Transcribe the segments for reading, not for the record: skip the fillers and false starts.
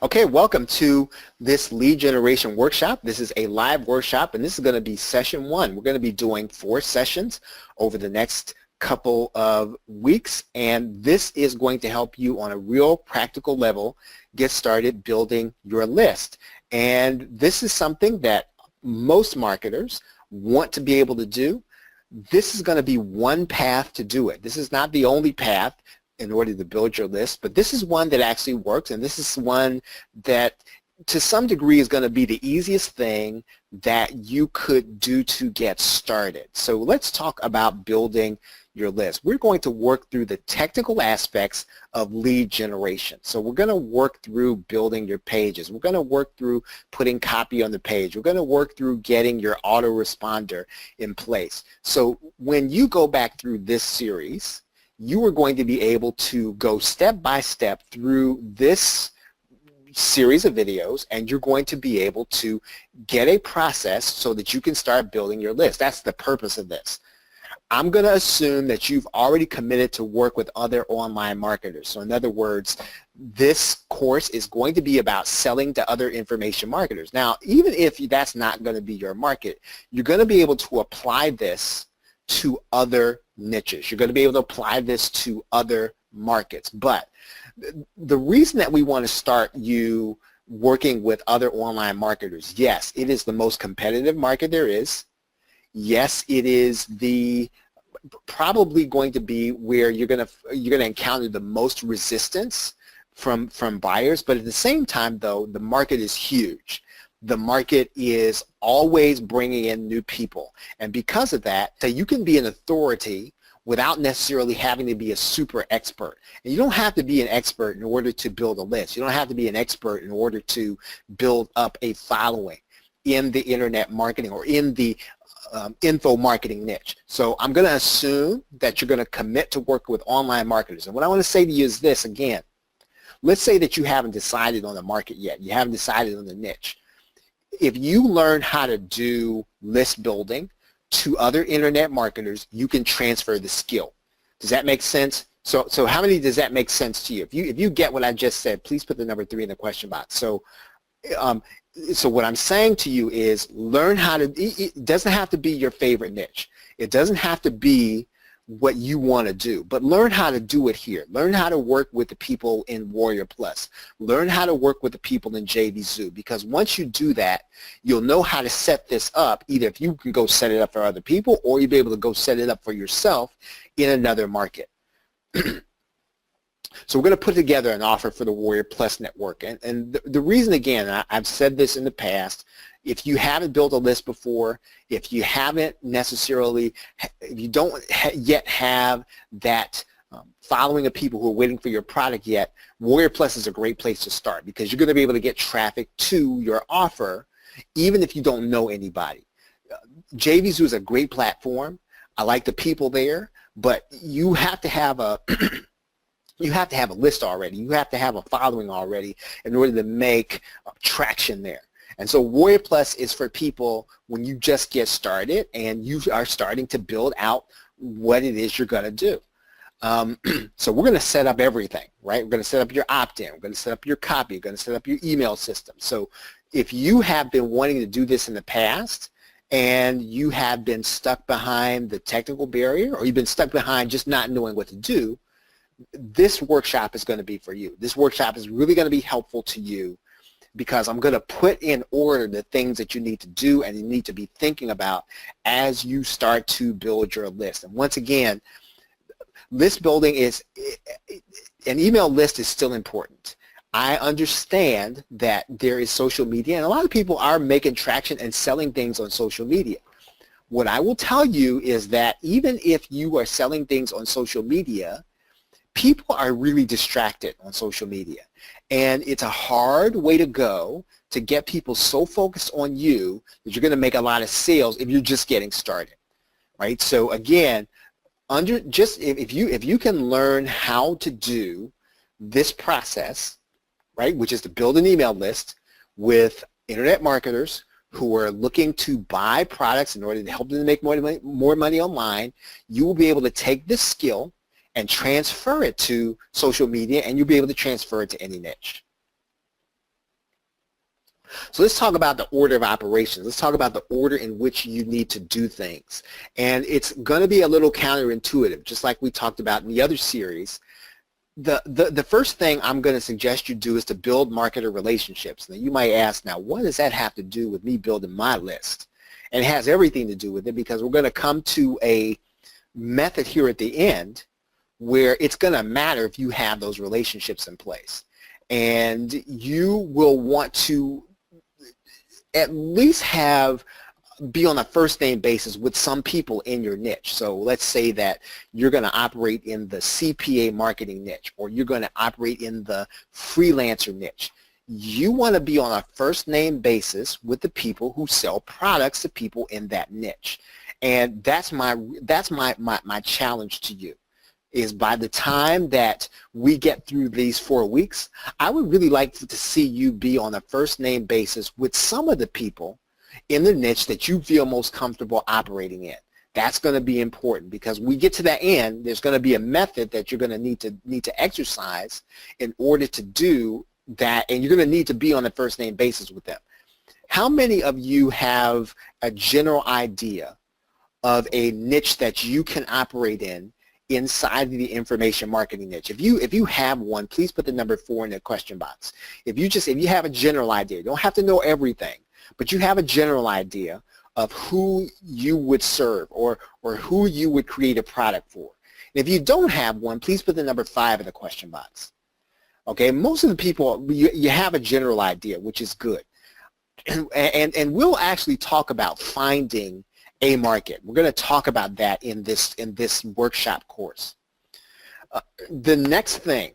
Okay, welcome to this lead generation workshop. This is a live workshop, and this is going to be session one. We're going to be doing 4 sessions over the next couple of weeks, and this is going to help you on a real practical level get started building your list. And this is something that most marketers want to be able to do. This is going to be one path to do it. This is not the only path in order to build your list, but this is one that actually works, and this is one that to some degree is going to be the easiest thing that you could do to get started. So let's talk about building your list. We're going to work through the technical aspects of lead generation. So we're going to work through building your pages. We're going to work through putting copy on the page. We're going to work through getting your autoresponder in place. So when you go back through this series, you are going to be able to go step by step through this series of videos, and you're going to be able to get a process so that you can start building your list. That's the purpose of this. I'm going to assume that you've already committed to work with other online marketers. So in other words, this course is going to be about selling to other information marketers. Now, even if that's not going to be your market, you're going to be able to apply this to other niches. You're going to be able to apply this to other markets. But the reason that we want to start you working with other online marketers, yes, it is the most competitive market there is. Yes, it is probably going to be where you're going to encounter the most resistance from buyers. But at the same time, though, the market is huge. The market is always bringing in new people, and because of that, so you can be an authority without necessarily having to be a super expert. And you don't have to be an expert in order to build a list. You don't have to be an expert in order to build up a following in the internet marketing or in the info marketing niche. So I'm going to assume that you're going to commit to work with online marketers. And what I want to say to you is this again. Let's say that you haven't decided on the market yet. You haven't decided on the niche. If you learn how to do list building to other internet marketers, you can transfer the skill. Does that make sense? So how many does that make sense to you? If you get what I just said, please put the number 3 in the question box. So what I'm saying to you is learn how to, it doesn't have to be your favorite niche. It doesn't have to be what you want to do, but learn how to do it here. Learn how to work with the people in Warrior Plus. Learn how to work with the people in JVZoo, because once you do that, you'll know how to set this up, either if you can go set it up for other people or you'll be able to go set it up for yourself in another market. So we're going to put together an offer for the Warrior Plus network. And the reason, again, I've said this in the past, if you haven't built a list before, if you haven't necessarily, if you don't yet have that following of people who are waiting for your product yet, Warrior Plus is a great place to start because you're going to be able to get traffic to your offer even if you don't know anybody. JVZoo is a great platform. I like the people there, but you have to have a you have to have a list already. You have to have a following already in order to make traction there. And so Warrior Plus is for people when you just get started and you are starting to build out what it is you're going to do. So we're going to set up everything, right? We're going to set up your opt-in. We're going to set up your copy. We're going to set up your email system. So if you have been wanting to do this in the past and you have been stuck behind the technical barrier or you've been stuck behind just not knowing what to do, this workshop is going to be for you. This workshop is really going to be helpful to you because I'm going to put in order the things that you need to do and you need to be thinking about as you start to build your list. And once again, list building is, an email list is still important. I understand that there is social media and a lot of people are making traction and selling things on social media. What I will tell you is that even if you are selling things on social media, people are really distracted on social media. And it's a hard way to go to get people so focused on you that you're going to make a lot of sales if you're just getting started, right? So again, if you can learn how to do this process, right, which is to build an email list with internet marketers who are looking to buy products in order to help them make more money online, you will be able to take this skill and transfer it to social media, and you'll be able to transfer it to any niche. So let's talk about the order of operations. Let's talk about the order in which you need to do things. And it's going to be a little counterintuitive, just like we talked about in the other series. The first thing I'm going to suggest you do is to build marketer relationships. Now you might ask, now what does that have to do with me building my list? And it has everything to do with it, because we're going to come to a method here at the end where it's going to matter if you have those relationships in place. And you will want to at least be on a first name basis with some people in your niche. So let's say that you're going to operate in the CPA marketing niche, or you're going to operate in the freelancer niche. You want to be on a first name basis with the people who sell products to people in that niche. And that's my challenge to you, is by the time that we get through these 4 weeks, I would really like to see you be on a first name basis with some of the people in the niche that you feel most comfortable operating in. That's going to be important, because we get to that end, there's going to be a method that you're going to need to exercise in order to do that, and you're going to need to be on a first name basis with them. How many of you have a general idea of a niche that you can operate in inside of the information marketing niche? If you have one, please put the number 4 in the question box. If you have a general idea, you don't have to know everything, but you have a general idea of who you would serve or who you would create a product for. And if you don't have one, please put the number 5 in the question box. Okay, most of the people, you have a general idea, which is good. And we'll actually talk about finding a market. We're going to talk about that in this workshop course. The next thing,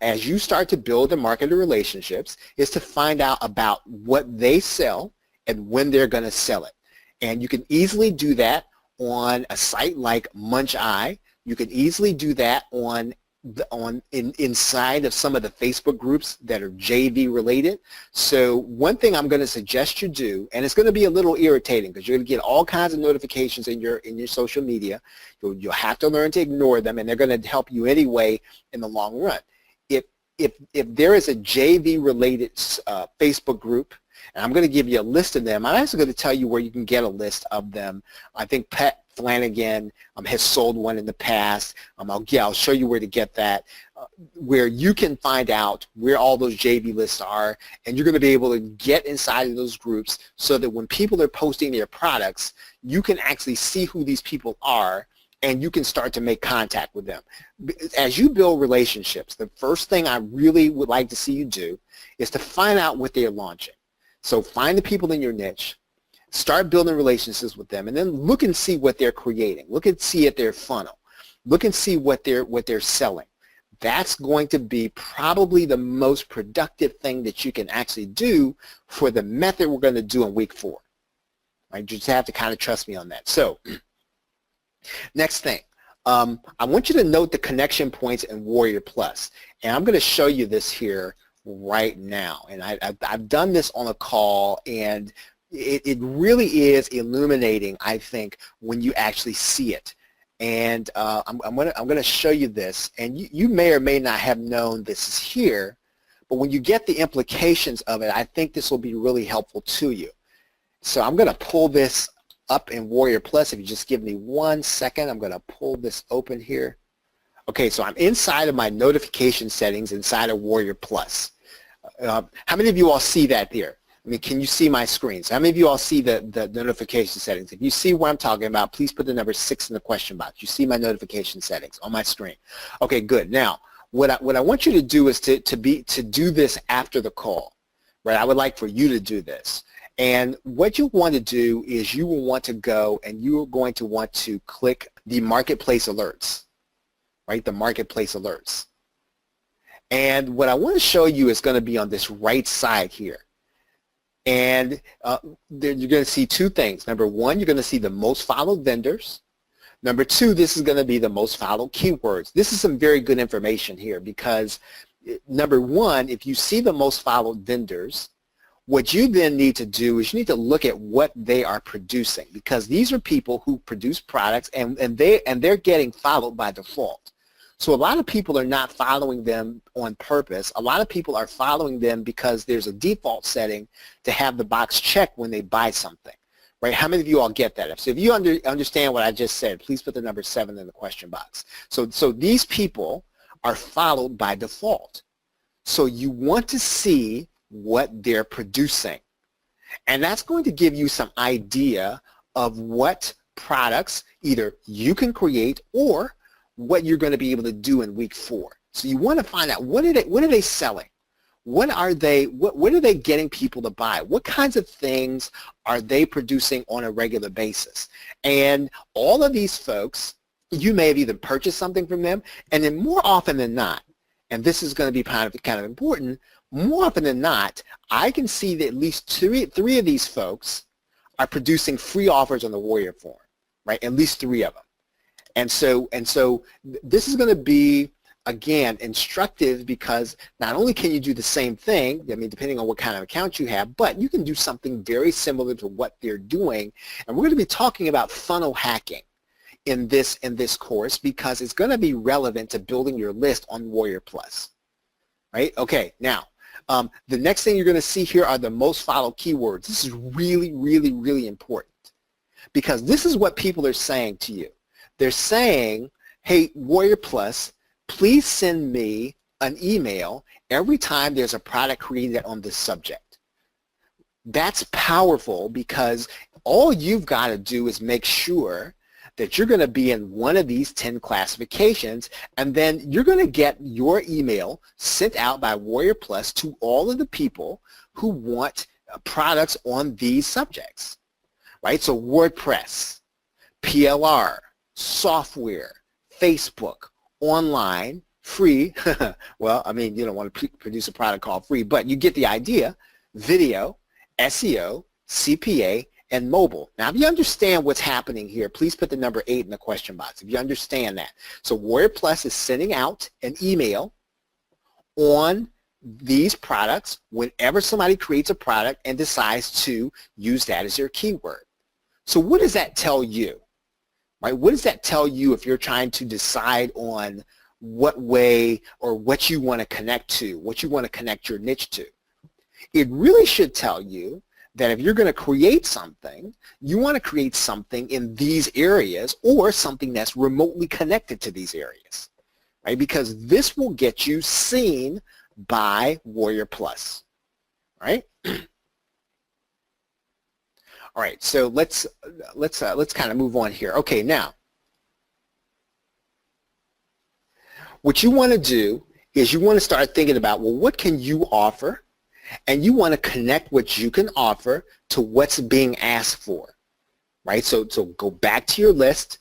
as you start to build the marketer relationships, is to find out about what they sell and when they're going to sell it. And you can easily do that on a site like MunchEye. You can easily do that inside of some of the Facebook groups that are JV related. So one thing I'm going to suggest you do, and it's going to be a little irritating because you're going to get all kinds of notifications in your social media. You'll have to learn to ignore them, and they're going to help you anyway in the long run. If there is a JV related Facebook group, and I'm going to give you a list of them, I'm also going to tell you where you can get a list of them. I think Pat Flanagan has sold one in the past. I'll show you where to get that, where you can find out where all those JV lists are, and you're going to be able to get inside of those groups so that when people are posting their products, you can actually see who these people are, and you can start to make contact with them. As you build relationships, the first thing I really would like to see you do is to find out what they're launching. So find the people in your niche, start building relationships with them, and then look and see what they're creating. Look and see at their funnel. Look and see what they're selling. That's going to be probably the most productive thing that you can actually do for the method we're going to do in week 4. Right? You just have to kind of trust me on that. So next thing, I want you to note the connection points in Warrior Plus, and I'm going to show you this here right now. And I've done this on a call, and it really is illuminating, I think, when you actually see it. And I'm going to show you this, and you may or may not have known this is here, but when you get the implications of it, I think this will be really helpful to you. So I'm going to pull this up in Warrior Plus. If you just give me 1 second, I'm going to pull this open here. Okay, so I'm inside of my notification settings inside of Warrior Plus. How many of you all see that there? I mean, can you see my screen? So how many of you all see the notification settings? If you see what I'm talking about, please put the number 6 in the question box. You see my notification settings on my screen. Okay, good. Now, what I want you to do is to do this after the call, right? I would like for you to do this. And what you want to do is you will want to go and you are going to want to click the marketplace alerts, right? The marketplace alerts. And what I want to show you is going to be on this right side here. And you're going to see 2 things. Number 1, you're going to see the most followed vendors. Number 2, this is going to be the most followed keywords. This is some very good information here because number 1, if you see the most followed vendors, what you then need to do is you need to look at what they are producing, because these are people who produce products and they're getting followed by default. So a lot of people are not following them on purpose. A lot of people are following them because there's a default setting to have the box checked when they buy something, right? How many of you all get that? So if you understand what I just said, please put the number 7 in the question box. So these people are followed by default. So you want to see what they're producing. And that's going to give you some idea of what products either you can create or what you're going to be able to do in week 4. So you want to find out what are they selling? What are they getting people to buy? What kinds of things are they producing on a regular basis? And all of these folks, you may have either purchased something from them, and then more often than not, and this is going to be kind of important, more often than not, I can see that at least three of these folks are producing free offers on the Warrior Forum, right? At least 3 of them. And so this is going to be, again, instructive because not only can you do the same thing, I mean, depending on what kind of account you have, but you can do something very similar to what they're doing. And we're going to be talking about funnel hacking in this course because it's going to be relevant to building your list on Warrior Plus, right? Okay, now, the next thing you're going to see here are the most followed keywords. This is really, really, really important because this is what people are saying to you. They're saying, hey, Warrior Plus, please send me an email every time there's a product created on this subject. That's powerful because all you've got to do is make sure that you're going to be in one of these 10 classifications, and then you're going to get your email sent out by Warrior Plus to all of the people who want products on these subjects, right? So WordPress, PLR, software, Facebook, online, free. Well, I mean, you don't want to produce a product called free, but you get the idea. Video, SEO, CPA, and mobile. Now, if you understand what's happening here, please put the number 8 in the question box if you understand that. So Warrior Plus is sending out an email on these products whenever somebody creates a product and decides to use that as their keyword. So what does that tell you? Right? What does that tell you if you're trying to decide on what way or what you want to connect to, what you want to connect your niche to? It really should tell you that if you're going to create something, you want to create something in these areas or something that's remotely connected to these areas, right? Because this will get you seen by Warrior Plus, right? All right, so let's kind of move on here. Okay, now, what you want to do is you want to start thinking about, well, what can you offer? And you want to connect what you can offer to what's being asked for, right? So go back to your list,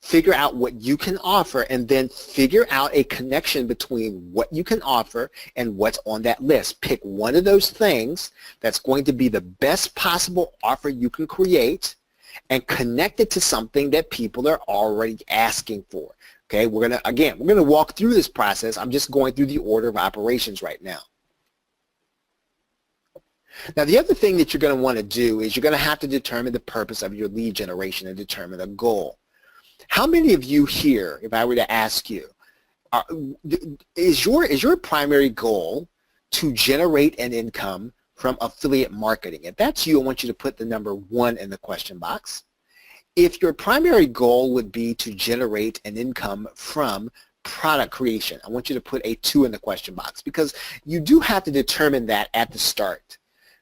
figure out what you can offer, and then figure out a connection between what you can offer and what's on that list. Pick one of those things that's going to be the best possible offer you can create and connect it to something that people are already asking for. Okay, we're going to walk through this process. I'm just going through the order of operations right now. Now, the other thing that you're going to want to do is you're going to have to determine the purpose of your lead generation and determine a goal. How many of you here, if I were to ask you, is your primary goal to generate an income from affiliate marketing? If that's you, I want you to put the number 1 in the question box. If your primary goal would be to generate an income from product creation, I want you to put a 2 in the question box because you do have to determine that at the start.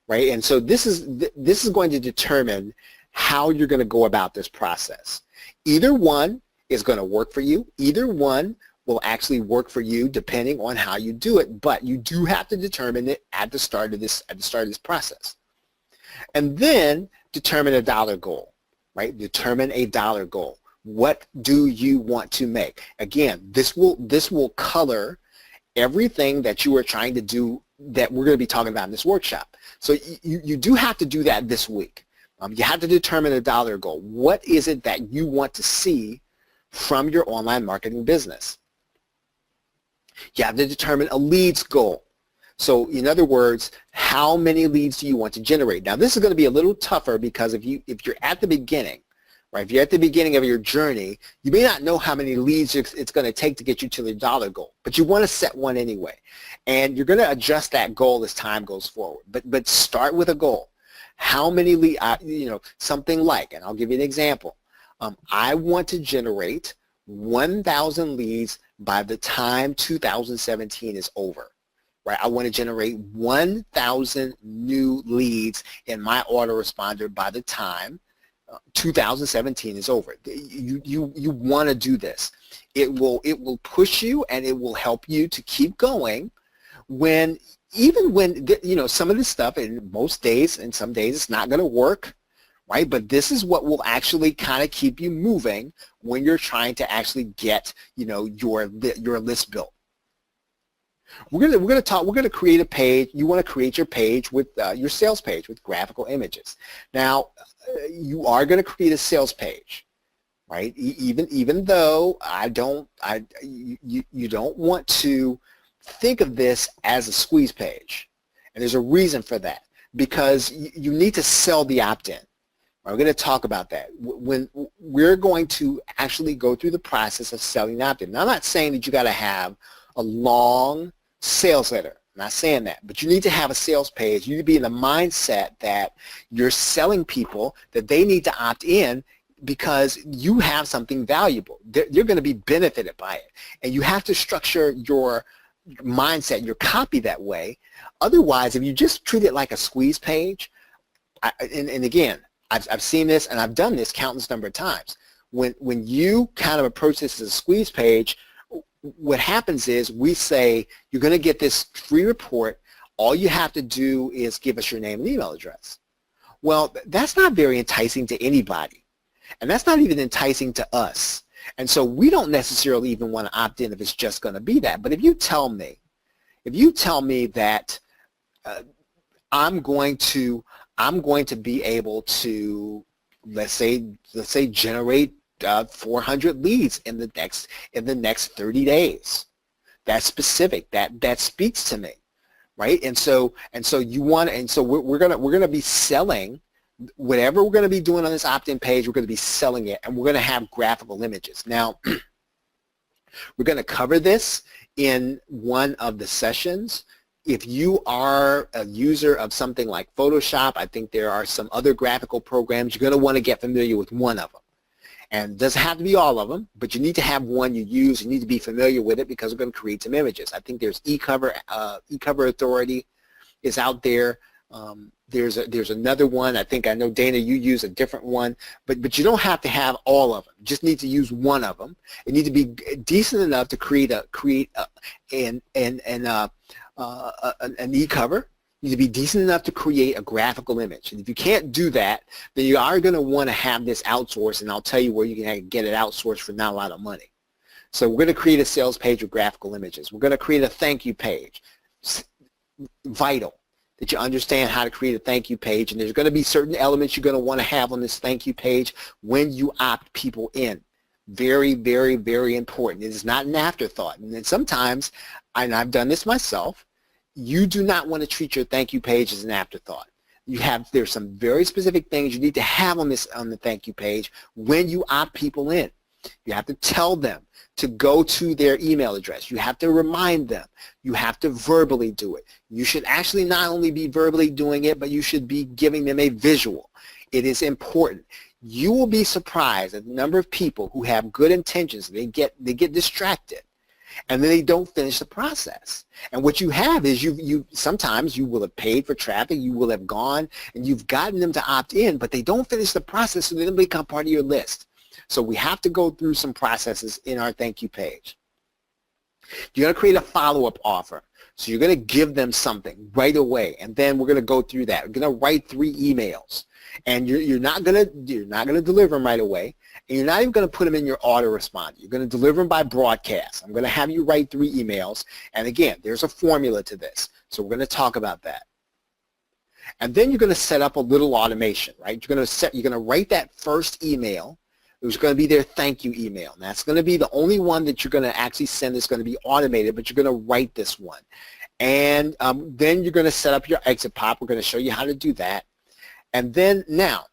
Right? And so this is going to determine how you're going to go about this process. Either one is going to work for you. Either one will actually work for you depending on how you do it, but you do have to determine it at the start of this process. And then determine a dollar goal, right? Determine a dollar goal. What do you want to make? Again, this will color everything that you are trying to do that we're going to be talking about in this workshop. So you do have to do that this week. You have to determine a dollar goal. What is it that you want to see from your online marketing business? You have to determine a leads goal. So in other words, how many leads do you want to generate? Now this is going to be a little tougher because if you're at the beginning, right? If you're at the beginning of your journey, you may not know how many leads it's going to take to get you to the dollar goal, but you want to set one anyway. And you're going to adjust that goal as time goes forward. But start with a goal. How many leads, something like, and I'll give you an example. I want to generate 1,000 leads by the time 2017 is over. Right? I want to generate 1,000 new leads in my autoresponder by the time 2017 is over. You want to do this. It will push you and it will help you to keep going even when some of this stuff in most days and some days it's not going to work, right? But this is what will actually kind of keep you moving when you're trying to actually get your list built. We're going to create a page. You want to create your page with your sales page with graphical images. Now, you are going to create a sales page, right? Even though you don't want to think of this as a squeeze page, and there's a reason for that, because you need to sell the opt-in. We're going to talk about that. When we're going to actually go through the process of selling the opt-in. Now, I'm not saying that you got to have a long sales letter. I'm not saying that, but you need to have a sales page. You need to be in the mindset that you're selling people that they need to opt in because you have something valuable. You're going to be benefited by it. And you have to structure your mindset, your copy that way. Otherwise, if you just treat it like a squeeze page, and again, I've seen this and I've done this countless number of times. When you kind of approach this as a squeeze page, what happens is we say, you're going to get this free report. All you have to do is give us your name and email address. Well, that's not very enticing to anybody. And that's not even enticing to us. And so we don't necessarily even want to opt in if it's just going to be that. But if you tell me that I'm going to be able to, let's say generate 400 leads in the next 30 days. That's specific. That speaks to me, right? And so we're gonna be selling whatever we're gonna be doing on this opt-in page. We're gonna be selling it, and we're gonna have graphical images. Now, we're gonna cover this in one of the sessions. If you are a user of something like Photoshop, I think there are some other graphical programs. You're gonna want to get familiar with one of them. And it doesn't have to be all of them, but you need to have one you use. You need to be familiar with it because we're going to create some images. I think there's eCover. eCover Authority is out there. There's another one. I know, Dana, you use a different one, but you don't have to have all of them. You just need to use one of them. It needs to be decent enough to create an eCover. You need to be decent enough to create a graphical image. And if you can't do that, then you are going to want to have this outsourced, and I'll tell you where you can get it outsourced for not a lot of money. So we're going to create a sales page with graphical images. We're going to create a thank you page. It's vital that you understand how to create a thank you page, and there's going to be certain elements you're going to want to have on this thank you page when you opt people in. Very, very, very important. It is not an afterthought. And then sometimes, and I've done this myself, you do not want to treat your thank you page as an afterthought. There's some very specific things you need to have on the thank you page when you opt people in. You have to tell them to go to their email address. You have to remind them. You have to verbally do it. You should actually not only be verbally doing it, but you should be giving them a visual. It is important. You will be surprised at the number of people who have good intentions. They get distracted, and then they don't finish the process. And what you have is sometimes you will have paid for traffic, you will have gone and you've gotten them to opt in, but they don't finish the process, so they don't become part of your list. So we have to go through some processes in our thank you page. You're going to create a follow-up offer. So you're going to give them something right away, and then we're going to go through that. We're going to write 3 emails, and you're not going to deliver them right away, and you're not even going to put them in your autoresponder. You're going to deliver them by broadcast. I'm going to have you write 3 emails, and again, there's a formula to this, so we're going to talk about that. And then you're going to set up a little automation, right? You're going to write that first email. It's going to be their thank you email. And that's going to be the only one that you're going to actually send that's going to be automated, but you're going to write this one. And then you're going to set up your exit pop. We're going to show you how to do that. And then now,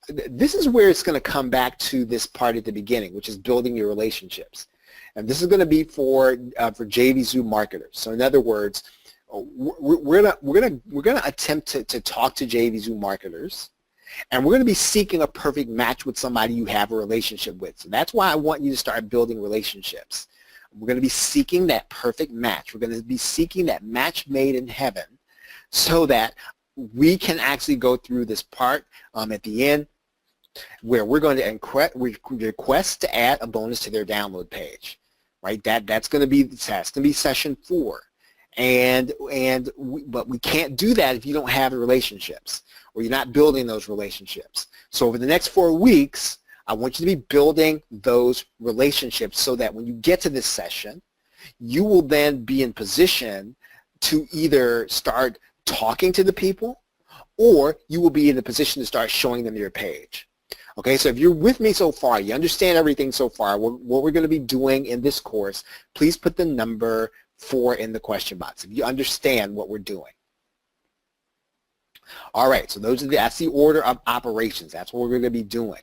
this is where it's going to come back to this part at the beginning, which is building your relationships. And this is going to be for JVZoo marketers. So in other words, we're gonna attempt to talk to JVZoo marketers, and we're going to be seeking a perfect match with somebody you have a relationship with. So that's why I want you to start building relationships. We're going to be seeking that perfect match. We're going to be seeking that match made in heaven, so that we can actually go through this part at the end where we're going to request to add a bonus to their download page, right? That's going to be session 4. But we can't do that if you don't have the relationships, or you're not building those relationships. So over the next 4 weeks, I want you to be building those relationships so that when you get to this session, you will then be in position to either start talking to the people, or you will be in a position to start showing them your page. Okay, so if you're with me so far, you understand everything so far, what we're going to be doing in this course, please put the number 4 in the question box if you understand what we're doing. All right, so that's the order of operations. That's what we're going to be doing.